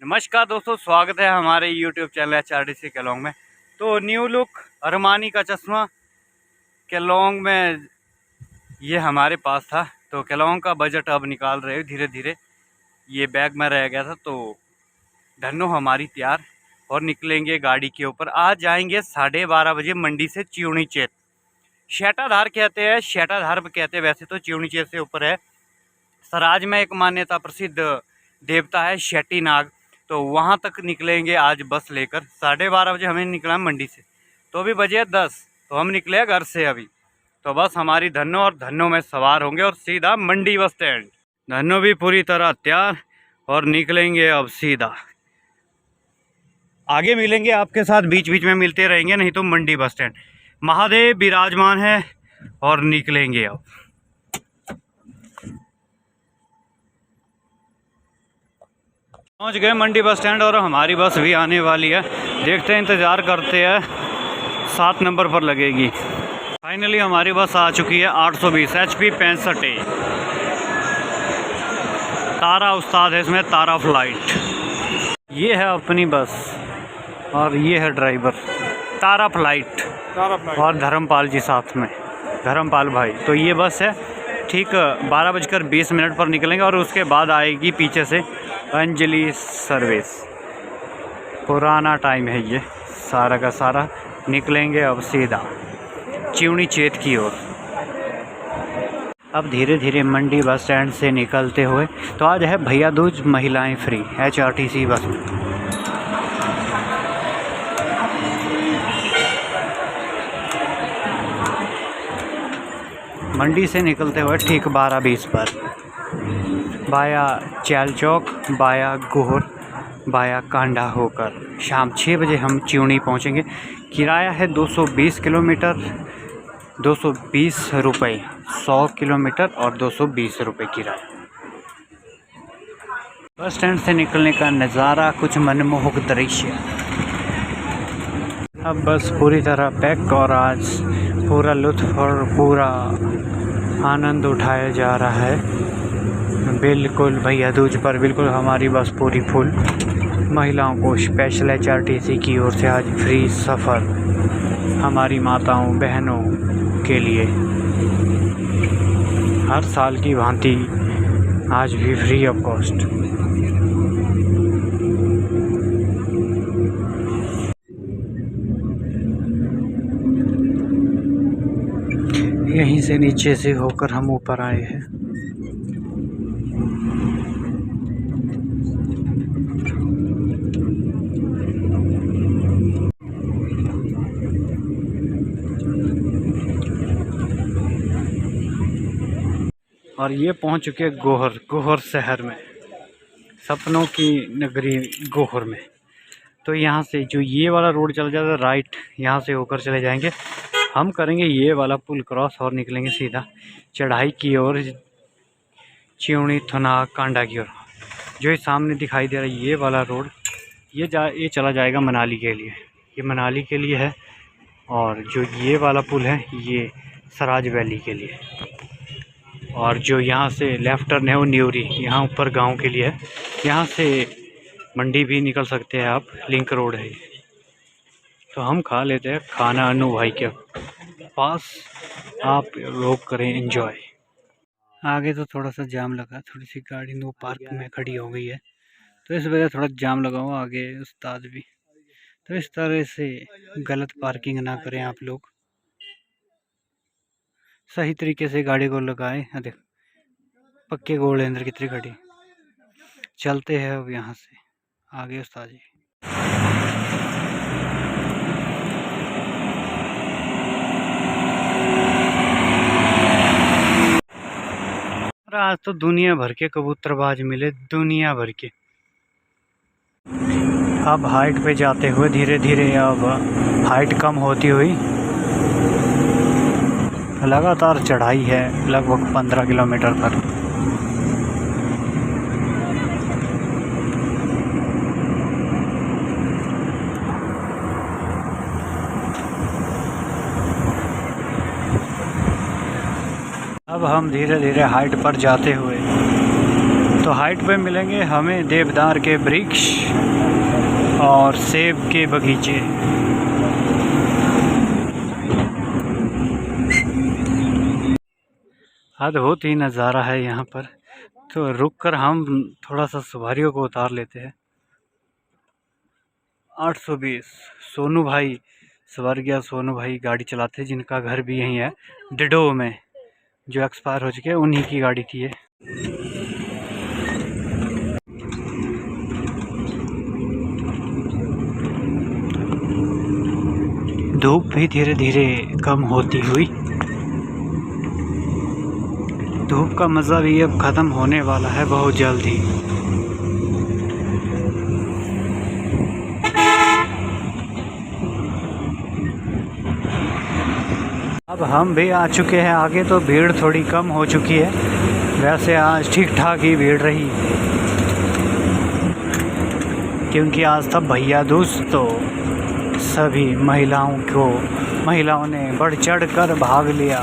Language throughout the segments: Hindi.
नमस्कार दोस्तों, स्वागत है हमारे YouTube चैनल HRDC केलोंग में। तो न्यू लुक अरमानी का चश्मा केलोंग में ये हमारे पास था, तो केलोंग का बजट अब निकाल रहे हैं धीरे धीरे। ये बैग में रह गया था तो धन्नो हमारी तैयार और निकलेंगे गाड़ी के ऊपर। आज जाएंगे 12:30 बजे मंडी से चिवनी चेत। शेटाधार कहते हैं, शेटाधार कहते हैं वैसे तो, चिवनी चेत से ऊपर है। सराज में एक मान्यता प्रसिद्ध देवता है शेटी नाग, तो वहाँ तक निकलेंगे आज बस लेकर। 12:30 बजे हमें निकला मंडी से, तो अभी बजे 10, तो हम निकले घर से अभी। तो बस हमारी धन्नो और धन्नो में सवार होंगे और सीधा मंडी बस स्टैंड। धन्नो भी पूरी तरह तैयार और निकलेंगे अब सीधा। आगे मिलेंगे आपके साथ, बीच बीच में मिलते रहेंगे, नहीं तो मंडी बस स्टैंड महादेव विराजमान है और निकलेंगे अब। पहुंच गए मंडी बस स्टैंड और हमारी बस भी आने वाली है। देखते हैं, इंतज़ार करते हैं, 7 नंबर पर लगेगी। फाइनली हमारी बस आ चुकी है 820 HP 65A। तारा उस्ताद है इसमें, तारा फ्लाइट। ये है अपनी बस और ये है ड्राइवर, तारा फ्लाइट और धर्मपाल जी साथ में, धर्मपाल भाई। तो ये बस है, ठीक 12:20 पर निकलेंगे और उसके बाद आएगी पीछे से अंजलि सर्विस। पुराना टाइम है ये सारा का सारा। निकलेंगे अब सीधा चिवनी चेत की ओर। अब धीरे धीरे मंडी बस स्टैंड से निकलते हुए, तो आज है भैया दूज महिलाएं फ्री HRTC बस में। मंडी से निकलते हुए ठीक 12:20 पर बाया चैल चौक, बाया गोहर, बाया कांडा होकर शाम 6 बजे हम चिवनी पहुंचेंगे। किराया है 220 किलोमीटर, 220 रुपये 100 किलोमीटर और 220 रुपये किराया। बस स्टैंड से निकलने का नज़ारा कुछ मनमोहक दृश्य। अब बस पूरी तरह पैक और आज पूरा लुत्फ़ और पूरा आनंद उठाया जा रहा है। बिल्कुल भैया दूज पर बिल्कुल हमारी बस पूरी फुल। महिलाओं को स्पेशल HRTC की ओर से आज फ्री सफ़र हमारी माताओं बहनों के लिए, हर साल की भांति आज भी फ्री ऑफ कॉस्ट। यहीं से नीचे से होकर हम ऊपर आए हैं। और ये पहुंच चुके गोहर शहर में, सपनों की नगरी गोहर में। तो यहाँ से जो ये वाला रोड चला जाता है राइट, यहाँ से होकर चले जाएंगे। हम करेंगे ये वाला पुल क्रॉस और निकलेंगे सीधा चढ़ाई की ओर, चिवनी थुना कांडा की ओर। जो ये सामने दिखाई दे रहा है ये वाला रोड, ये चला जाएगा मनाली के लिए, ये मनाली के लिए है। और जो ये वाला पुल है ये सराज वैली के लिए। और जो यहाँ से लेफ्ट टर्न है वो न्यूरी, यहाँ ऊपर गांव के लिए है। यहाँ से मंडी भी निकल सकते हैं आप, लिंक रोड है। तो हम खा लेते हैं खाना अनु भाई के पास, आप लोग करें एंजॉय। आगे तो थोड़ा सा जाम लगा, थोड़ी सी गाड़ी नो पार्क में खड़ी हो गई है, तो इस वजह थोड़ा जाम लगा हुआ। आगे उस्ताद भी, तो इस तरह से गलत पार्किंग ना करें आप लोग, सही तरीके से गाड़ी को लगाएं। देख पक्के गोले अंदर कितनी खड़ी। चलते हैं अब यहाँ से आगे उस्ताद जी। आज तो दुनिया भर के कबूतरबाज मिले, दुनिया भर के। अब हाइट पे जाते हुए धीरे धीरे, अब हाइट कम होती हुई लगातार चढ़ाई है लगभग 15 किलोमीटर तक। अब हम धीरे धीरे हाइट पर जाते हुए तो हाइट पे मिलेंगे हमें देवदार के वृक्ष और सेब के बगीचे। अद्भुत ही नज़ारा है यहाँ पर। तो रुक कर हम थोड़ा सा सवारियों को उतार लेते हैं। 820 सोनू भाई, स्वर्गीय सोनू भाई गाड़ी चलाते हैं, जिनका घर भी यहीं है डिडो में, जो एक्सपायर हो चुके हैं, उन्हीं की गाड़ी थी ये। धूप भी धीरे धीरे कम होती हुई, धूप का मज़ा भी अब ख़त्म होने वाला है बहुत जल्द ही। अब हम भी आ चुके हैं आगे, तो भीड़ थोड़ी कम हो चुकी है। वैसे आज ठीक ठाक ही भीड़ रही, क्योंकि आज था भैया दूज, तो सभी महिलाओं ने बढ़ चढ़ कर भाग लिया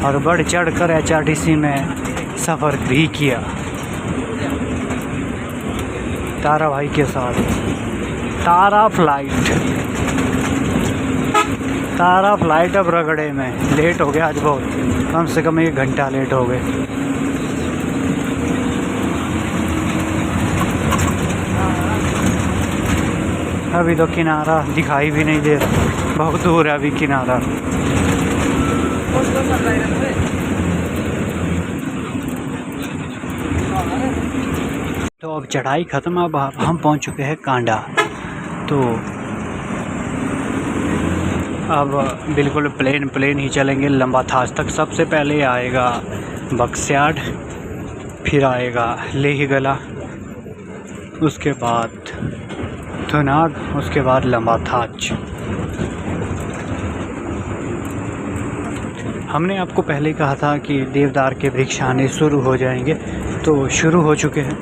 और बढ़ चढ़ कर HRTC में सफ़र भी किया तारा भाई के साथ। तारा फ्लाइट अब रगड़े में लेट हो गया आज बहुत, कम से कम 1 घंटा लेट हो गए। अभी तो किनारा दिखाई भी नहीं दे रहा, बहुत दूर है अभी किनारा। तो अब चढ़ाई ख़त्म, अब हम पहुंच चुके हैं कांडा। तो अब बिल्कुल प्लेन ही चलेंगे लंबा थाज तक। सबसे पहले आएगा बक्स्यार्ड, फिर आएगा लेहगला, उसके बाद थुनाग, उसके बाद लंबा थाज। हमने आपको पहले कहा था कि देवदार के वृक्ष आने शुरू हो जाएंगे, तो शुरू हो चुके हैं।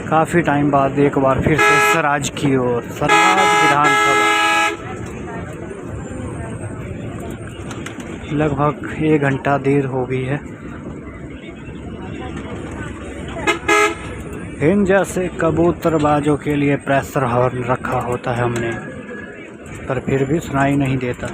काफ़ी टाइम बाद एक बार फिर से सराज की ओर, सराज विधानसभा। लगभग 1 घंटा देर हो गई है। इन जैसे कबूतरबाजों के लिए प्रेशर हॉर्न रखा होता है हमने, पर फिर भी सुनाई नहीं देता।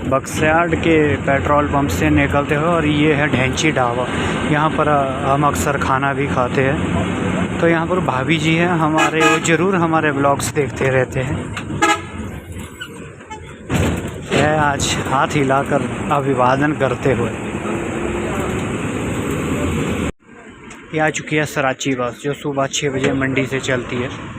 बक्स्यार्ड के पेट्रोल पंप से निकलते हो और ये है ढेंची ढाबा। यहाँ पर हम अक्सर खाना भी खाते हैं। तो यहाँ पर भाभी जी हैं हमारे, वो ज़रूर हमारे ब्लॉग्स देखते रहते हैं। है आज हाथ हिलाकर अभिवादन करते हुए। ये आ चुकी है सराची बस, जो सुबह 6 बजे मंडी से चलती है।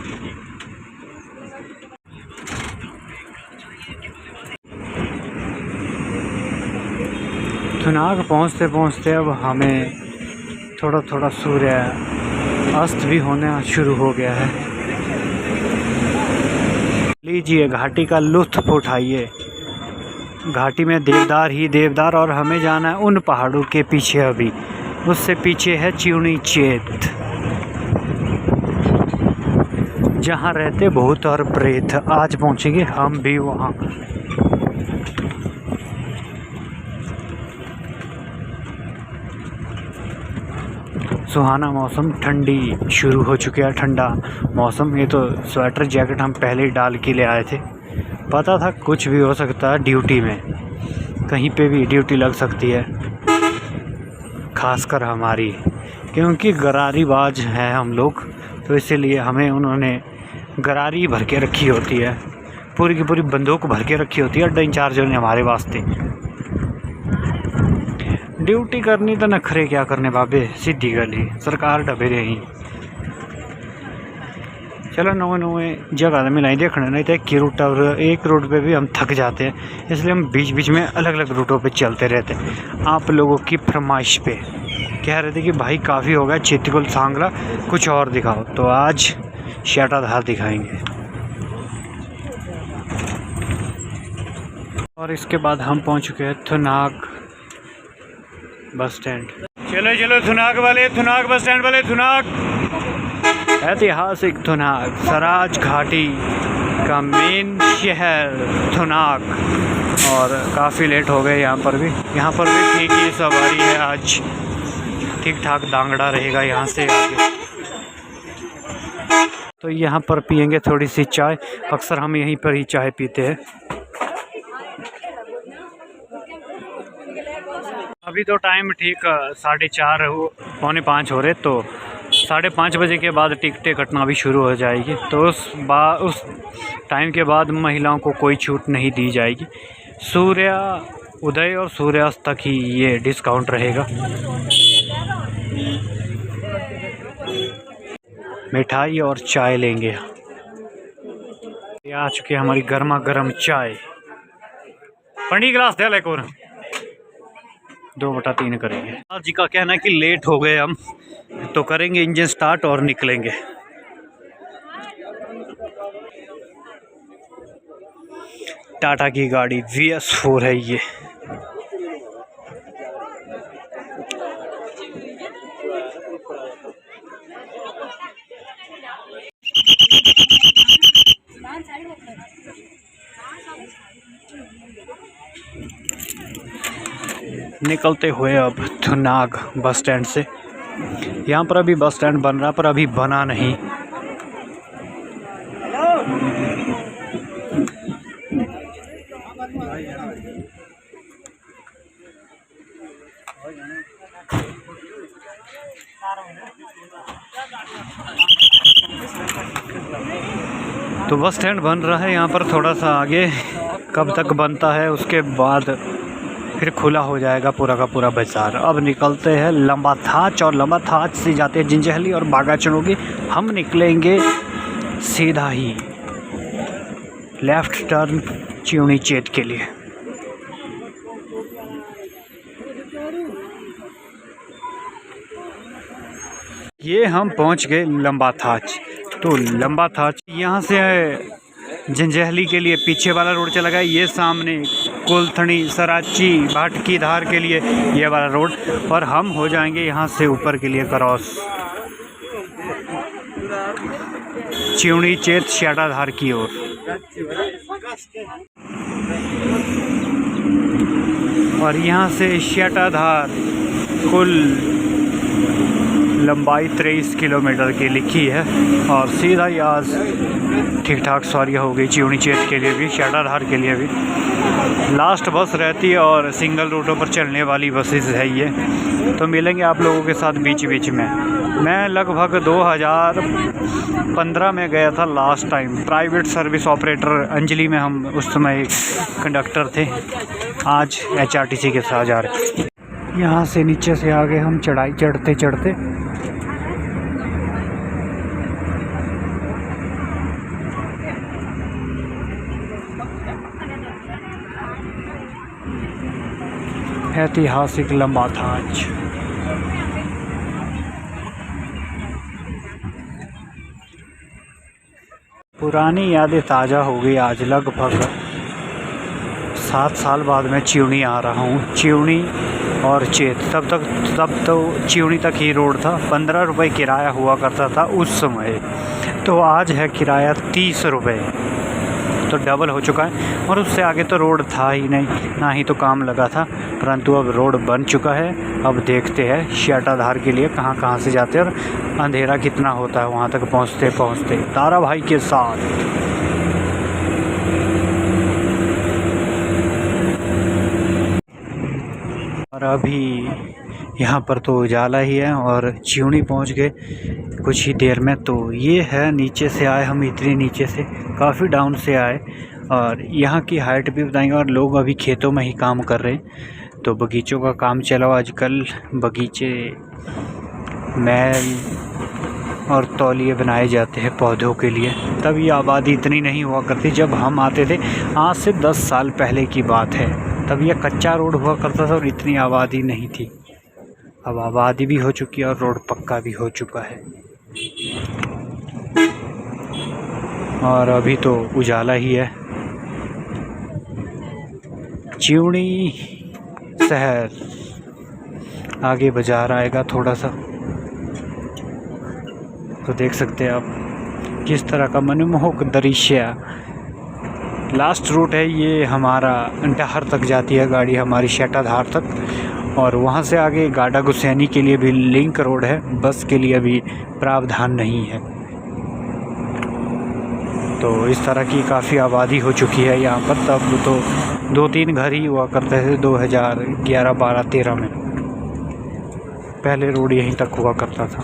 थुनाग पहुँचते पहुँचते अब हमें थोड़ा थोड़ा सूर्य अस्त भी होना शुरू हो गया है। लीजिए घाटी का लुत्फ़ उठाइए। घाटी में देवदार ही देवदार, और हमें जाना है उन पहाड़ों के पीछे। अभी उससे पीछे है चिउनी चेत, जहाँ रहते भूत और प्रेत। आज पहुँचेंगे हम भी वहाँ। सुहाना मौसम, ठंडी शुरू हो चुकी है, ठंडा मौसम। ये तो स्वेटर जैकेट हम पहले ही डाल के ले आए थे। पता था कुछ भी हो सकता है ड्यूटी में, कहीं पे भी ड्यूटी लग सकती है, खासकर हमारी, क्योंकि गरारीबाज हैं हम लोग। तो इसीलिए हमें उन्होंने गरारी भर के रखी होती है, पूरी की पूरी बंदूक भर के रखी होती है अड्डा इंचार्ज ने हमारे वास्ते। ड्यूटी करनी तो नखरे क्या करने बाबे, सीधी गली सरकार डबे रही। चलो नए जगह मिलाई देखने, नहीं तो एक रूट पे भी हम थक जाते हैं, इसलिए हम बीच बीच में अलग अलग रूटों पे चलते रहते हैं। आप लोगों की फरमाइश पे कह रहे थे कि भाई काफ़ी हो गया चित्रकुल सांगला, कुछ और दिखाओ, तो आज शाटाधार दिखाएंगे। और इसके बाद हम पहुंच चुके हैं थुनाग बस स्टैंड। चलो चलो थुनाग बस स्टैंड वाले थुनाग। ऐतिहासिक थुनाग, सराज घाटी का मेन शहर थुनाग। और काफ़ी लेट हो गए यहाँ पर भी ठीक ही सवारी है आज, ठीक ठाक दांगड़ा रहेगा यहाँ से आगे। तो यहाँ पर पियेंगे थोड़ी सी चाय, अक्सर हम यहीं पर ही चाय पीते हैं। अभी तो टाइम ठीक 4:30 पौने 5 हो रहे, तो 5:30 बजे के बाद टिकटें कटना भी शुरू हो जाएगी। तो उस टाइम के बाद महिलाओं को कोई छूट नहीं दी जाएगी। सूर्य उदय और सूर्यास्त तक ही ये डिस्काउंट रहेगा। मिठाई और चाय लेंगे। ये आ चुकी है हमारी गर्मा गर्म चाय। पंडी गिलास दे ले और 2/3 करेंगे। आज जी का कहना है कि लेट हो गए हम, तो करेंगे इंजन स्टार्ट और निकलेंगे। टाटा की गाड़ी VS4 है ये। निकलते हुए अब थुनाग बस स्टैंड से। यहाँ पर अभी बस स्टैंड बन रहा, पर अभी बना नहीं। तो बस स्टैंड बन रहा है यहाँ पर, थोड़ा सा आगे। कब तक बनता है उसके बाद फिर खुला हो जाएगा पूरा का पूरा बाज़ार। अब निकलते हैं लंबा थाच, और लंबा थाच से जाते हैं जिंजहली और बागा चनोगी। हम निकलेंगे सीधा ही लेफ़्ट टर्न चिउनी चेत के लिए। ये हम पहुंच गए लंबा थाच। तो लंबा थाच यहाँ से जंजहली के लिए पीछे वाला रोड चला गया, ये सामने कुलथनी सराची भाटकी धार के लिए ये वाला रोड, और हम हो जाएंगे यहाँ से ऊपर के लिए क्रॉस चिउनी चेत श्याटाधार की ओर। और यहाँ से श्याटाधार कुल लंबाई 23 किलोमीटर की लिखी है, और सीधा ही आज ठीक ठाक सवारियाँ हो गई चिउनी चेत के लिए भी, श्याटाधार के लिए भी। लास्ट बस रहती है और सिंगल रूटों पर चलने वाली बसेस है ये। तो मिलेंगे आप लोगों के साथ बीच बीच में। मैं लगभग 2015 में गया था last time, private service operator Anjali में हम उस समय कंडक्टर थे। आज HRTC के साथ जा रहे। यहाँ से नीचे से आगे हम चढ़ाई चढ़ते चढ़ते ऐतिहासिक लंबा थाच। पुरानी यादें ताज़ा हो गई। आज लगभग 7 साल बाद मैं चिउनी आ रहा हूँ। चिउनी और चेत, तब तो चिउनी तक ही रोड था। 15 रुपये किराया हुआ करता था उस समय, तो आज है किराया 30 रुपये, तो डबल हो चुका है। और उससे आगे तो रोड था ही नहीं, ना ही तो काम लगा था, परंतु अब रोड बन चुका है। अब देखते हैं श्याटाधार के लिए कहाँ कहाँ से जाते हैं और अंधेरा कितना होता है वहाँ तक पहुँचते पहुँचते। तारा भाई के साथ और अभी यहाँ पर तो उजाला ही है, और चिउनी पहुँच गए कुछ ही देर में। तो ये है, नीचे से आए हम, इतने नीचे से, काफ़ी डाउन से आए। और यहाँ की हाइट भी बताएंगे। और लोग अभी खेतों में ही काम कर रहे हैं, तो बगीचों का काम चला। आजकल बगीचे महल और तौलिए बनाए जाते हैं पौधों के लिए। तब ये आबादी इतनी नहीं हुआ करती जब हम आते थे, आज से 10 साल पहले की बात है। तब यह कच्चा रोड हुआ करता था और इतनी आबादी नहीं थी। अब आबादी भी हो चुकी है और रोड पक्का भी हो चुका है। और अभी तो उजाला ही है। चिवनी शहर। आगे बाजार आएगा थोड़ा सा, तो देख सकते हैं आप किस तरह का मनमोहक दृश्य। लास्ट रूट है ये हमारा, डहर तक जाती है गाड़ी हमारी, शेटाधार तक। और वहाँ से आगे गाड़ा गुसैनी के लिए भी लिंक रोड है, बस के लिए अभी प्रावधान नहीं है। तो इस तरह की काफ़ी आबादी हो चुकी है यहाँ पर। तब तो 2-3 घर ही हुआ करते थे 2011, 12, 13 में। पहले रोड यहीं तक हुआ करता था।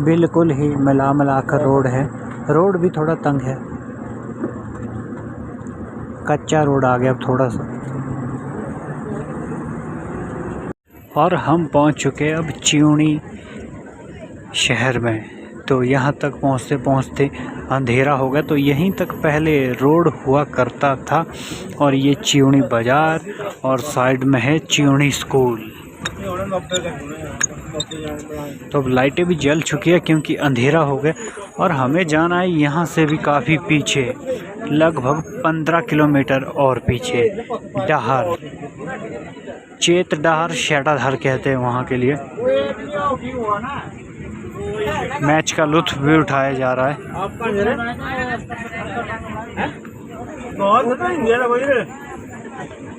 बिल्कुल ही मिला कर रोड है। रोड भी थोड़ा तंग है, कच्चा रोड आ गया अब थोड़ा सा। और हम पहुंच चुके अब चिवनी शहर में। तो यहाँ तक पहुँचते पहुँचते अंधेरा हो गया। तो यहीं तक पहले रोड हुआ करता था, और ये चिवनी बाज़ार और साइड में है चिवनी स्कूल। तो अब लाइटें भी जल चुकी है क्योंकि अंधेरा हो गया। और हमें जाना है यहाँ से भी काफ़ी पीछे, लगभग 15 किलोमीटर और पीछे, डहर, चेत डहर, शेटाधार कहते हैं वहाँ के लिए। मैच का लुत्फ भी उठाया जा रहा है।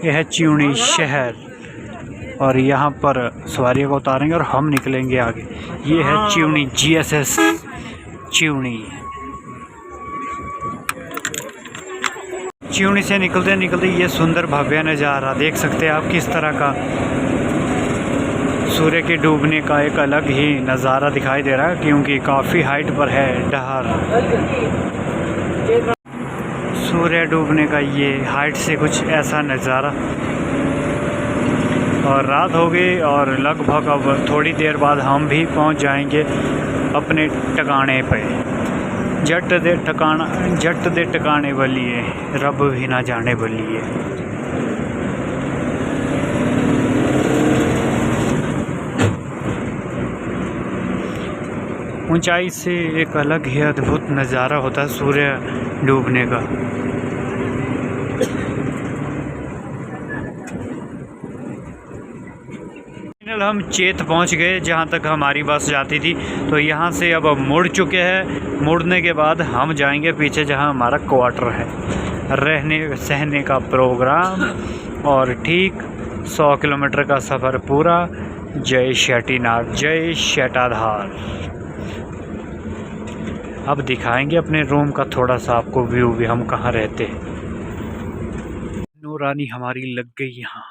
यह है चिवनी शहर, और यहाँ पर सवारियों को उतारेंगे और हम निकलेंगे आगे। ये है चिवनी GSS चिवनी। चिवनी से निकलते निकलते ये सुंदर भव्य नज़ारा देख सकते हैं आप, किस तरह का सूर्य के डूबने का एक अलग ही नज़ारा दिखाई दे रहा है, क्योंकि काफ़ी हाइट पर है डहर। सूर्य डूबने का ये हाइट से कुछ ऐसा नज़ारा। और रात हो गई, और लगभग अब थोड़ी देर बाद हम भी पहुंच जाएंगे अपने ठिकाने पे। जट दे ठिकाने बलिए, रब भी ना जाने बलिए। ऊंचाई से एक अलग ही अद्भुत नज़ारा होता है सूर्य डूबने का। हम चेत पहुंच गए जहां तक हमारी बस जाती थी। तो यहां से अब मुड़ चुके हैं। मुड़ने के बाद हम जाएंगे पीछे जहां हमारा क्वार्टर है, रहने सहने का प्रोग्राम। और ठीक 100 किलोमीटर का सफ़र पूरा। जय शेटीनाथ, जय शेटाधार। अब दिखाएंगे अपने रूम का थोड़ा सा आपको व्यू भी, हम कहाँ रहते हैं। नूरानी हमारी लग गई यहाँ।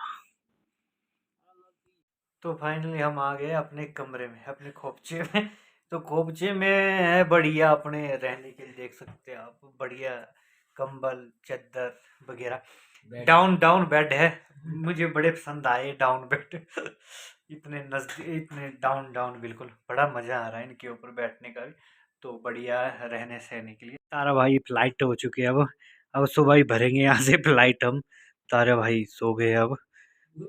तो फाइनली हम आ गए अपने कमरे में, अपने खोपचे में। तो खोपचे में है बढ़िया अपने रहने के लिए, देख सकते हैं आप, बढ़िया कंबल, चद्दर वगैरह। डाउन बेड है, मुझे बड़े पसंद आए डाउन बेड। इतने नजदीक, इतने डाउन बिल्कुल, बड़ा मजा आ रहा है इनके ऊपर बैठने का भी। तो बढ़िया है रहने सहने के लिए। तारा भाई फ्लाइट हो चुकी है अब सुबह ही भरेंगे यहाँ से फ्लाइट हम। तारा भाई सो गए अब,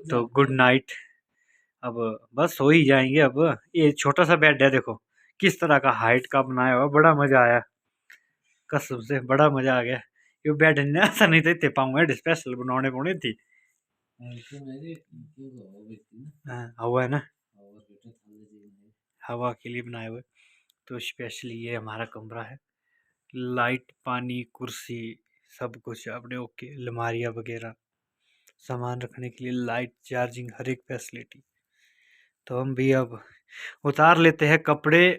तो गुड नाइट। अब बस हो ही जाएंगे। अब ये छोटा सा बेड है, देखो किस तरह का हाइट का बनाया हुआ, बड़ा मजा आया कसम से, बड़ा मजा आ गया। ये बेड ने ऐसा नहीं थे पाऊंगा, स्पेशल बनाने पौने थी। हवा है ना, हवा के लिए बनाए हुए। तो स्पेशली ये हमारा कमरा है, लाइट, पानी, कुर्सी, सब कुछ अपने ओके, अलमारियाँ वगैरह, सामान रखने के लिए लाइट, चार्जिंग, हर एक फैसिलिटी। तो हम भी अब उतार लेते हैं कपड़े,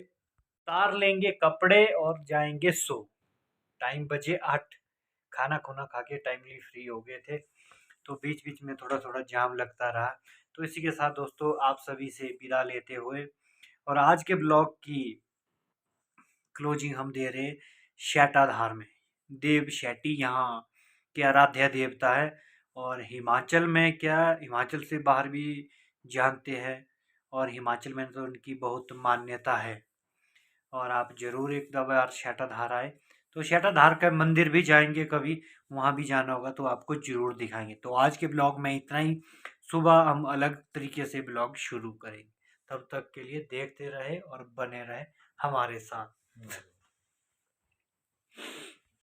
उतार लेंगे कपड़े और जाएंगे सो। टाइम बजे 8, खाना खुना खा के टाइमली फ्री हो गए थे। तो बीच बीच में थोड़ा थोड़ा जाम लगता रहा। तो इसी के साथ दोस्तों आप सभी से विदा लेते हुए, और आज के ब्लॉग की क्लोजिंग हम दे रहे शेटाधार में। देव शेट्टी यहाँ के आराध्य देवता है, और हिमाचल में क्या, हिमाचल से बाहर भी जानते हैं, और हिमाचल में तो उनकी बहुत मान्यता है। और आप ज़रूर एक बार शेटाधार आए। तो शेटाधार का मंदिर भी जाएंगे कभी, वहाँ भी जाना होगा तो आपको ज़रूर दिखाएंगे। तो आज के ब्लॉग में इतना ही। सुबह हम अलग तरीके से ब्लॉग शुरू करेंगे। तब तक के लिए देखते रहे और बने रहे हमारे साथ। है।